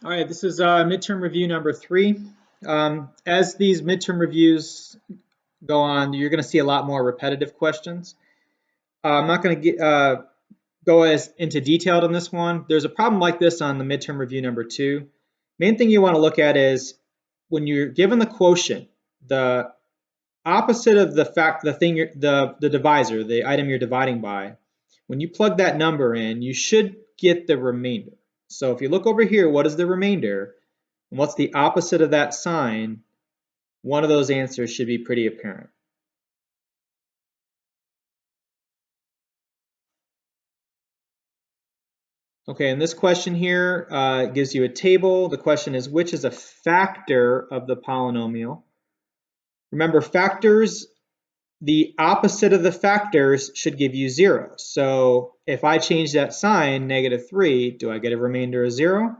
All right, this is midterm review number 3. As these midterm reviews go on, you're going to see a lot more repetitive questions. I'm not going to go as into detailed on this one. There's a problem like this on the midterm review number 2. Main thing you want to look at is when you're given the quotient, the opposite of the divisor, the item you're dividing by, when you plug that number in, you should get the remainder. So if you look over here, what is the remainder? And what's the opposite of that sign? One of those answers should be pretty apparent. Okay, and this question here gives you a table. The question is, which is a factor of the polynomial? Remember, factors, the opposite of the factors should give you 0. So if I change that sign, -3, do I get a remainder of 0?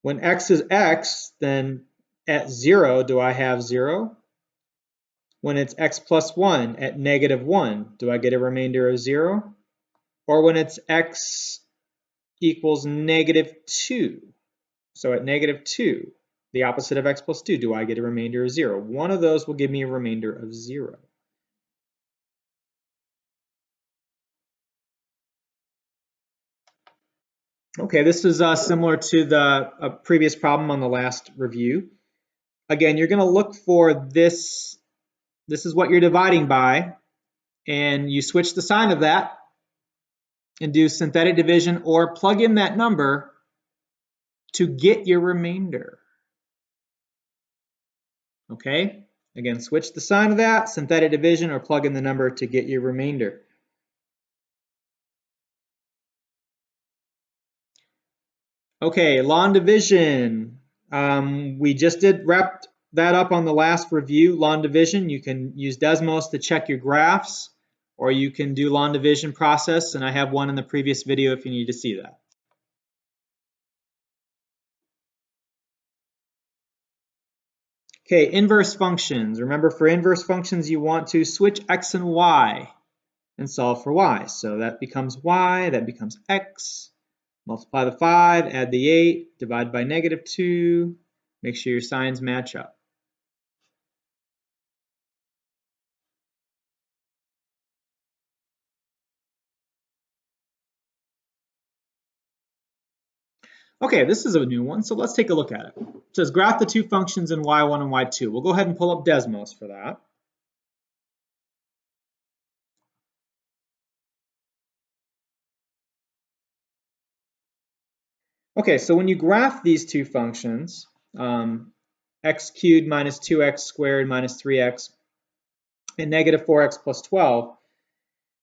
When x is x, then at 0, do I have 0? When it's x plus 1 at -1, do I get a remainder of 0? Or when it's x equals -2, so at -2, the opposite of x plus 2, do I get a remainder of 0? One of those will give me a remainder of 0. Okay, this is similar to the previous problem on the last review. Again, you're going to look for this. This is what you're dividing by, and you switch the sign of that and do synthetic division or plug in that number to get your remainder. Okay, again, switch the sign of that, synthetic division, or plug in the number to get your remainder. Okay, long division. We just wrapped that up on the last review, long division. You can use Desmos to check your graphs, or you can do long division process, and I have one in the previous video if you need to see that. Okay, inverse functions. Remember, for inverse functions, you want to switch x and y and solve for y. So that becomes y, that becomes x. Multiply the 5, add the 8, divide by -2. Make sure your signs match up. Okay, this is a new one, so let's take a look at it. It says graph the two functions in y1 and y2. We'll go ahead and pull up Desmos for that. Okay, so when you graph these two functions, x cubed minus 2x squared minus 3x and -4x plus 12,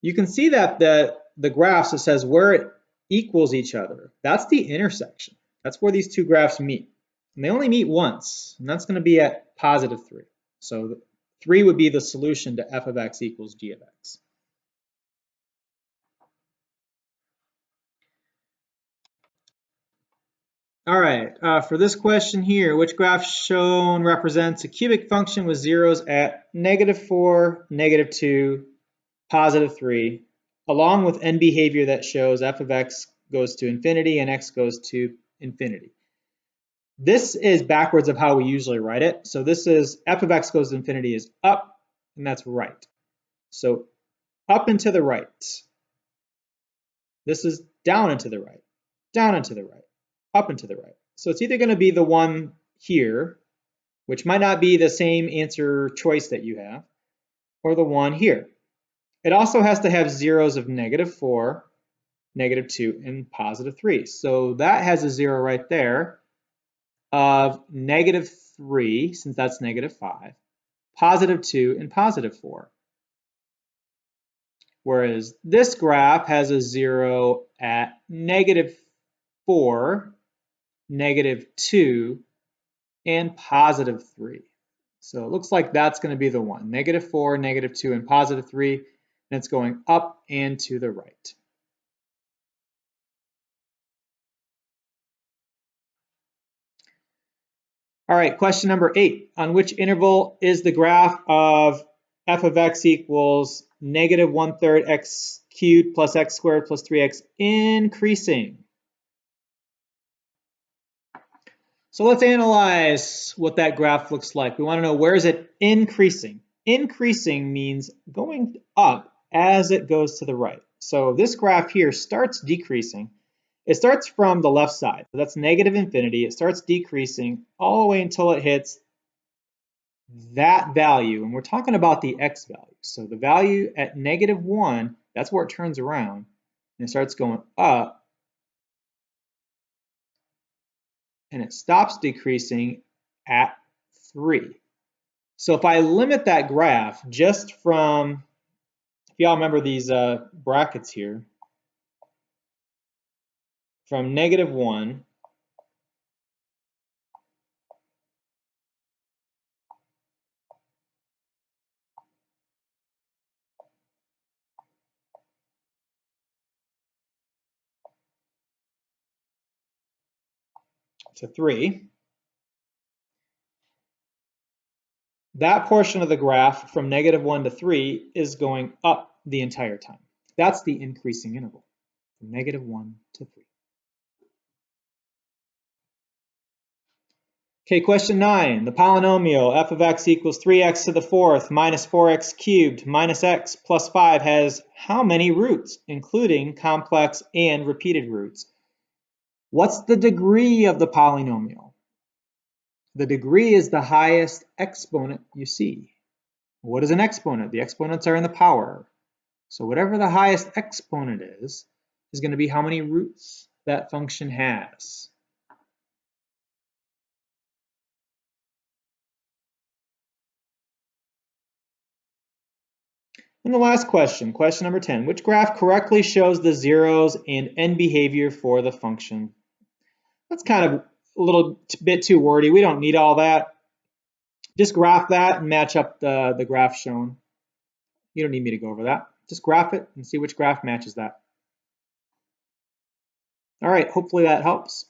you can see that the graphs, it says where it equals each other. That's the intersection. That's where these two graphs meet. And they only meet once, and that's going to be at +3. So 3 would be the solution to f of x equals g of x. All right, for this question here, which graph shown represents a cubic function with zeros at -4, -2, +3, along with end behavior that shows f of x goes to infinity and x goes to infinity. This is backwards of how we usually write it. So this is f of x goes to infinity is up, and that's right. So up and to the right. This is down and to the right, down and to the right, up and to the right. So it's either going to be the one here, which might not be the same answer choice that you have, or the one here. It also has to have zeros of -4, -2, and +3. So that has a 0 right there of -3, since that's -5, +2, and +4. Whereas this graph has a 0 at -4, -2, and +3. So it looks like that's going to be the one, -4, -2, and +3, and it's going up and to the right. All right, question number 8. On which interval is the graph of f of x equals -1/3 x cubed plus x squared plus 3x increasing? So let's analyze what that graph looks like. We want to know, where is it increasing? Increasing means going up as it goes to the right. So this graph here starts decreasing. It starts from the left side. So that's negative infinity. It starts decreasing all the way until it hits that value. And we're talking about the x value. So the value at -1, that's where it turns around. And it starts going up. And it stops decreasing at 3. So if I limit that graph just from, if y'all remember these brackets here, from -1 to 3, that portion of the graph from -1 to 3 is going up the entire time. That's the increasing interval, from -1 to 3. Okay, question 9. The polynomial f of x equals 3x to the fourth minus 4x cubed minus x plus 5 has how many roots, including complex and repeated roots? What's the degree of the polynomial? The degree is the highest exponent you see. What is an exponent? The exponents are in the power. So whatever the highest exponent is going to be how many roots that function has. And the last question, question number 10. Which graph correctly shows the zeros and end behavior for the function? That's kind of a little bit too wordy. We don't need all that. Just graph that and match up the graph shown. You don't need me to go over that. Just graph it and see which graph matches that. All right, hopefully that helps.